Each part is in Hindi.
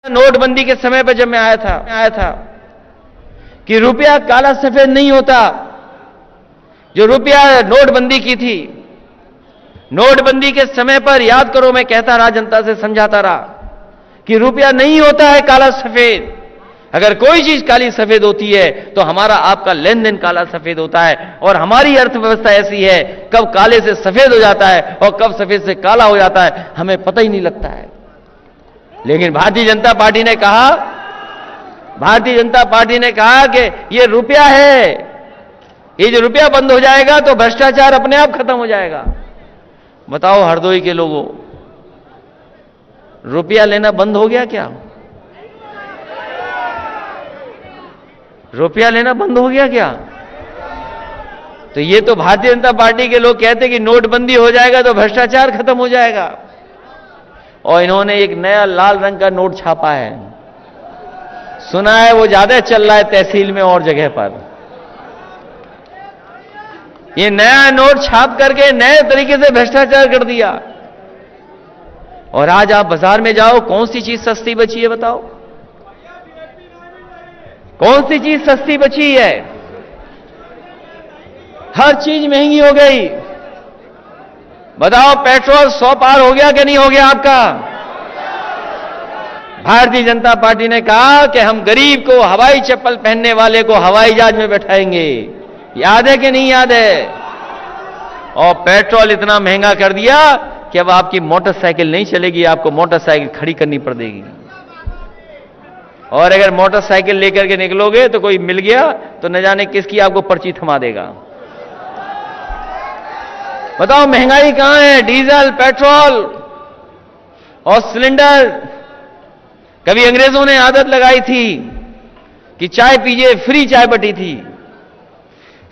नोटबंदी के समय पर जब मैं आया था कि रुपया काला सफेद नहीं होता। जो रुपया नोटबंदी की थी, नोटबंदी के समय पर याद करो, मैं कहता रहा, जनता से समझाता रहा कि रुपया नहीं होता है काला सफेद। अगर कोई चीज काली सफेद होती है तो हमारा आपका लेन देन काला सफेद होता है। और हमारी अर्थव्यवस्था ऐसी है, कब काले से सफेद हो जाता है और कब सफेद से काला हो जाता है हमें पता ही नहीं लगता है। लेकिन भारतीय जनता पार्टी ने कहा कि ये रुपया है, ये जो रुपया बंद हो जाएगा तो भ्रष्टाचार अपने आप खत्म हो जाएगा। बताओ हरदोई के लोगों, रुपया लेना बंद हो गया क्या? रुपया लेना बंद हो गया क्या? तो ये तो भारतीय जनता पार्टी के लोग कहते कि नोटबंदी हो जाएगा तो भ्रष्टाचार खत्म हो जाएगा। और इन्होंने एक नया लाल रंग का नोट छापा है, सुना है वो ज्यादा चल रहा है तहसील में और जगह पर। ये नया नोट छाप करके नए तरीके से भ्रष्टाचार कर दिया। और आज आप बाजार में जाओ, कौन सी चीज सस्ती बची है बताओ? कौन सी चीज सस्ती बची है? हर चीज महंगी हो गई। बताओ पेट्रोल 100 पार हो गया कि नहीं हो गया आपका? भारतीय जनता पार्टी ने कहा कि हम गरीब को, हवाई चप्पल पहनने वाले को हवाई जहाज में बैठाएंगे। याद है कि नहीं याद है? और पेट्रोल इतना महंगा कर दिया कि अब आपकी मोटरसाइकिल नहीं चलेगी, आपको मोटरसाइकिल खड़ी करनी पड़ेगी। और अगर मोटरसाइकिल लेकर के निकलोगे तो कोई मिल गया तो न जाने किसकी आपको पर्ची थमा देगा। बताओ महंगाई कहां है? डीजल, पेट्रोल और सिलेंडर। कभी अंग्रेजों ने आदत लगाई थी कि चाय पीजिए, फ्री चाय बटी थी।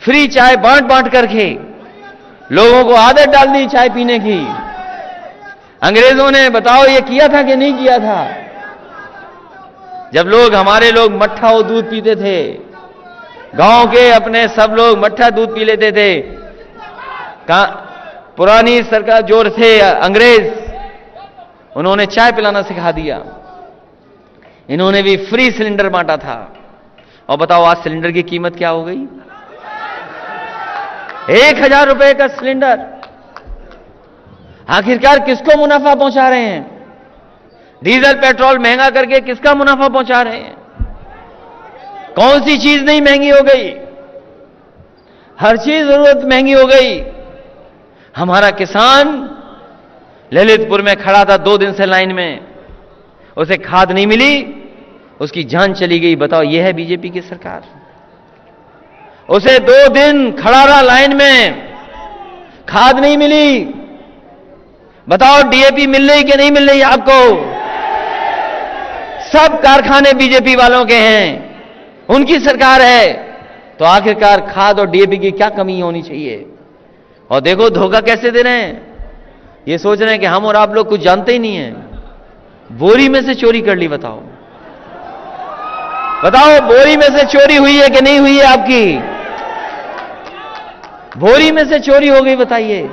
फ्री चाय बांट बांट करके लोगों को आदत डाल दी चाय पीने की। अंग्रेजों ने, बताओ ये किया था कि नहीं किया था? जब हमारे लोग मट्ठा और दूध पीते थे, गांव के अपने सब लोग मट्ठा दूध पी लेते थे। पुरानी सरकार जो थे अंग्रेज, उन्होंने चाय पिलाना सिखा दिया। इन्होंने भी फ्री सिलेंडर बांटा था। और बताओ आज सिलेंडर की कीमत क्या हो गई? 1000 रुपए का सिलेंडर। आखिरकार किसको मुनाफा पहुंचा रहे हैं? डीजल पेट्रोल महंगा करके किसका मुनाफा पहुंचा रहे हैं? कौन सी चीज नहीं महंगी हो गई? हर चीज जरूरत महंगी हो गई। हमारा किसान ललितपुर में खड़ा था 2 दिन से लाइन में, उसे खाद नहीं मिली, उसकी जान चली गई। बताओ यह है बीजेपी की सरकार? उसे 2 दिन खड़ा रहा लाइन में, खाद नहीं मिली। बताओ डीएपी मिल रही कि नहीं मिल रही आपको? सब कारखाने बीजेपी वालों के हैं, उनकी सरकार है। तो आखिरकार खाद और डीएपी की क्या कमी होनी चाहिए? और देखो धोखा कैसे दे रहे हैं। ये सोच रहे हैं कि हम और आप लोग कुछ जानते ही नहीं है। बोरी में से चोरी कर ली। बताओ बोरी में से चोरी हुई है कि नहीं हुई है आपकी? बोरी में से चोरी हो गई। बताइए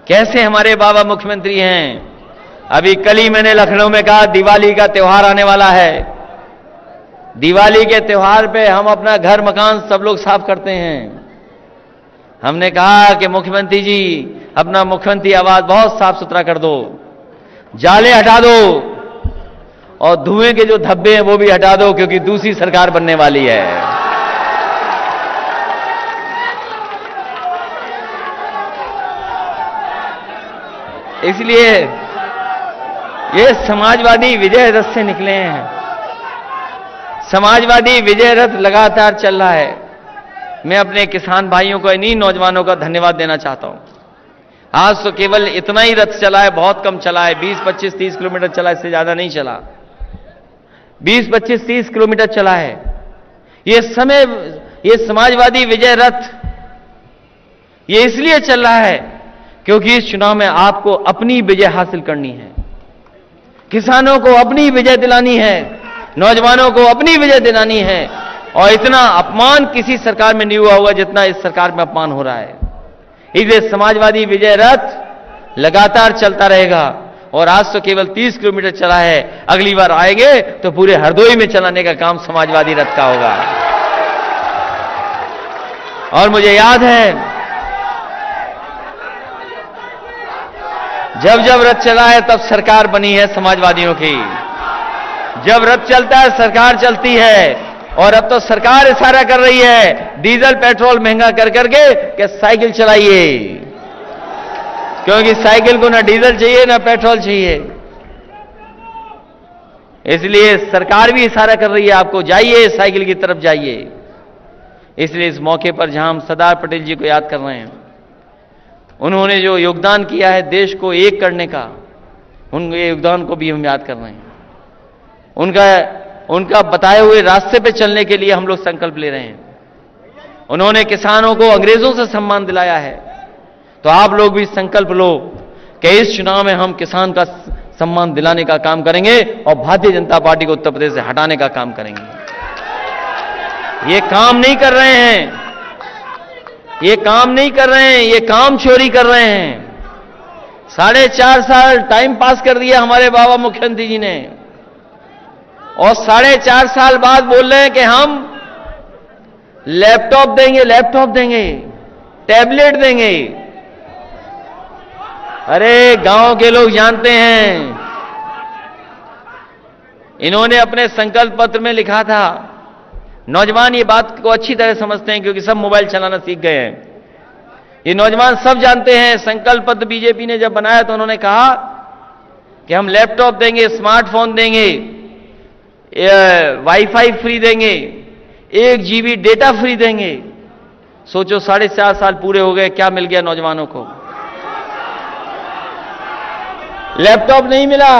कैसे हमारे बाबा मुख्यमंत्री हैं। अभी कल ही मैंने लखनऊ में कहा दिवाली का त्योहार आने वाला है। दिवाली के त्योहार पे हम अपना घर मकान सब लोग साफ करते हैं। हमने कहा कि मुख्यमंत्री जी अपना मुख्यमंत्री आवास बहुत साफ सुथरा कर दो, जाले हटा दो और धुएं के जो धब्बे हैं वो भी हटा दो, क्योंकि दूसरी सरकार बनने वाली है। इसलिए ये समाजवादी विजय रथ से निकले हैं। समाजवादी विजय रथ लगातार चल रहा है। मैं अपने किसान भाइयों को, इन्हीं नौजवानों का धन्यवाद देना चाहता हूं। आज तो केवल इतना ही रथ चला है, बहुत कम चला है, 20, 25, 30 किलोमीटर चला, इससे ज्यादा नहीं चला। 20, 25, 30 किलोमीटर चला है। ये समाजवादी विजय रथ ये इसलिए चल रहा है क्योंकि इस चुनाव में आपको अपनी विजय हासिल करनी है। किसानों को अपनी विजय दिलानी है, नौजवानों को अपनी विजय दिलानी है। और इतना अपमान किसी सरकार में नहीं हुआ होगा जितना इस सरकार में अपमान हो रहा है। इसलिए समाजवादी विजय रथ लगातार चलता रहेगा। और आज तो केवल 30 किलोमीटर चला है, अगली बार आएंगे तो पूरे हरदोई में चलाने का काम समाजवादी रथ का होगा। और मुझे याद है जब जब रथ चला है तब सरकार बनी है समाजवादियों की। जब रथ चलता है सरकार चलती है, और अब तो सरकार इशारा कर रही है डीजल पेट्रोल महंगा कर करके कि साइकिल चलाइए, क्योंकि साइकिल को ना डीजल चाहिए ना पेट्रोल चाहिए। इसलिए सरकार भी इशारा कर रही है आपको, जाइए साइकिल की तरफ जाइए। इसलिए इस मौके पर जहां हम सरदार पटेल जी को याद कर रहे हैं, उन्होंने जो योगदान किया है देश को एक करने का, उनके योगदान को भी हम याद कर रहे हैं। उनका बताए हुए रास्ते पे चलने के लिए हम लोग संकल्प ले रहे हैं। उन्होंने किसानों को अंग्रेजों से सम्मान दिलाया है, तो आप लोग भी संकल्प लो कि इस चुनाव में हम किसान का सम्मान दिलाने का काम करेंगे और भारतीय जनता पार्टी को उत्तर प्रदेश से हटाने का काम करेंगे। ये काम नहीं कर रहे हैं, ये काम नहीं कर रहे हैं, ये काम चोरी कर रहे हैं। 4.5 साल टाइम पास कर दिया हमारे बाबा मुख्यमंत्री जी ने, और 4.5 साल बाद बोल रहे हैं कि हम लैपटॉप देंगे, टैबलेट देंगे। अरे गांव के लोग जानते हैं, इन्होंने अपने संकल्प पत्र में लिखा था, नौजवान ये बात को अच्छी तरह समझते हैं क्योंकि सब मोबाइल चलाना सीख गए हैं। ये नौजवान सब जानते हैं, संकल्प पत्र बीजेपी ने जब बनाया तो उन्होंने कहा कि हम लैपटॉप देंगे, स्मार्टफोन देंगे, वाईफाई फ्री देंगे, 1 GB डेटा फ्री देंगे। सोचो 4.5 साल पूरे हो गए, क्या मिल गया नौजवानों को? लैपटॉप नहीं मिला,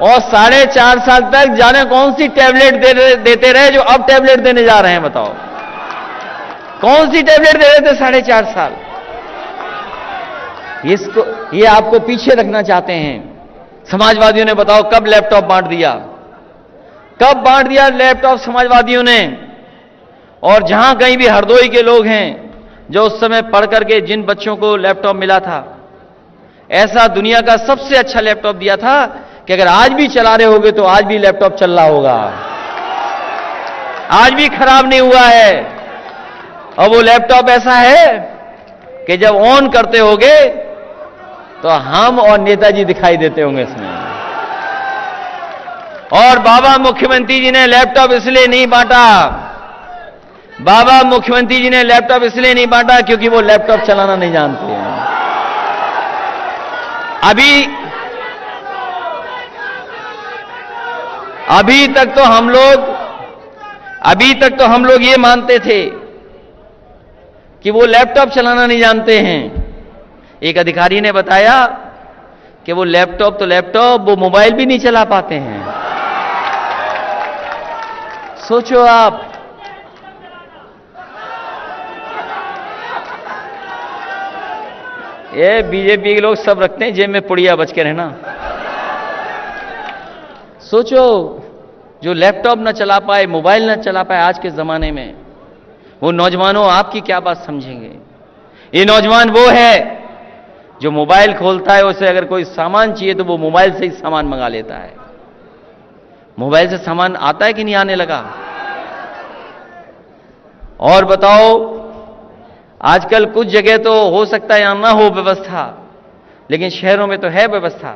और 4.5 साल तक जाने कौन सी टैबलेट देते रहे जो अब टैबलेट देने जा रहे हैं। बताओ कौन सी टैबलेट दे रहे थे 4.5 साल? ये आपको पीछे रखना चाहते हैं समाजवादियों ने। बताओ कब लैपटॉप बांट दिया, कब बांट दिया लैपटॉप समाजवादियों ने? और जहां कहीं भी हरदोई के लोग हैं जो उस समय पढ़ करके जिन बच्चों को लैपटॉप मिला था, ऐसा दुनिया का सबसे अच्छा लैपटॉप दिया था कि अगर आज भी चला रहे होगे तो आज भी लैपटॉप चल रहा होगा, आज भी खराब नहीं हुआ है। और वो लैपटॉप ऐसा है कि जब ऑन करते होगे तो हम और नेताजी दिखाई देते होंगे इसमें। और बाबा मुख्यमंत्री जी ने लैपटॉप इसलिए नहीं बांटा, बाबा मुख्यमंत्री जी ने लैपटॉप इसलिए नहीं बांटा क्योंकि वो लैपटॉप चलाना नहीं जानते हैं। अभी तक तो हम लोग ये मानते थे कि वो लैपटॉप चलाना नहीं जानते हैं। एक अधिकारी ने बताया कि वो लैपटॉप, वो मोबाइल भी नहीं चला पाते हैं। सोचो आप, ये बीजेपी के लोग सब रखते हैं जेब में पुड़िया, बच के रहना। सोचो जो लैपटॉप ना चला पाए, मोबाइल ना चला पाए आज के जमाने में, वो नौजवानों आपकी क्या बात समझेंगे? ये नौजवान वो है जो मोबाइल खोलता है, उसे अगर कोई सामान चाहिए तो वो मोबाइल से ही सामान मंगा लेता है। मोबाइल से सामान आता है कि नहीं आने लगा? और बताओ, आजकल कुछ जगह तो हो सकता है यहां ना हो व्यवस्था, लेकिन शहरों में तो है व्यवस्था।